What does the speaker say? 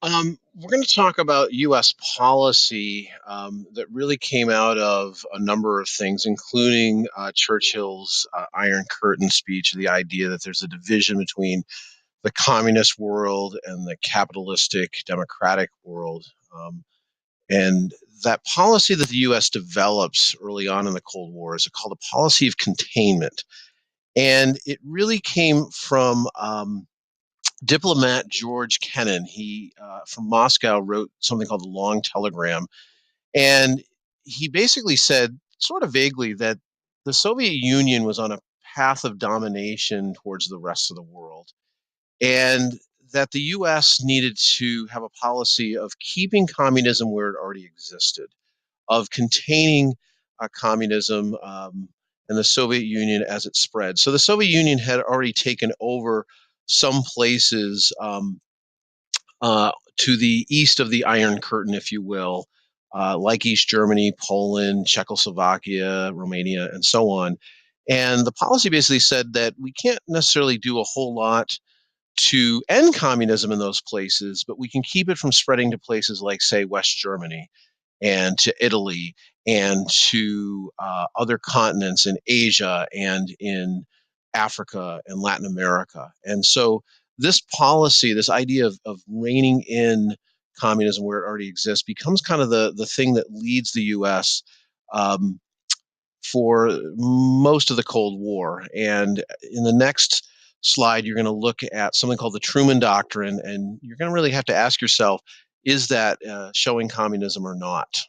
We're going to talk about U.S. policy that really came out of a number of things, including Churchill's Iron Curtain speech, the idea that there's a division between the communist world and the capitalistic democratic world. And that policy that the U.S. develops early on in the Cold War is called a policy of containment. And it really came from diplomat George Kennan. He from Moscow wrote something called the Long Telegram, and he basically said, sort of vaguely, that the Soviet Union was on a path of domination towards the rest of the world, and that the U.S. needed to have a policy of keeping communism where it already existed, of containing communism and the Soviet Union as it spread. So the Soviet Union had already taken over some places to the east of the Iron Curtain, if you will, like East Germany, Poland, Czechoslovakia, Romania, and so on. And the policy basically said that we can't necessarily do a whole lot to end communism in those places, but we can keep it from spreading to places like, say, West Germany and to Italy and to other continents in Asia and in Africa and Latin America. And so this policy, this idea of reining in communism where it already exists, becomes kind of the thing that leads the U.S. Um, for most of the Cold War. And in the next slide, you're going to look at something called the Truman Doctrine, and you're going to really have to ask yourself, is that showing communism or not?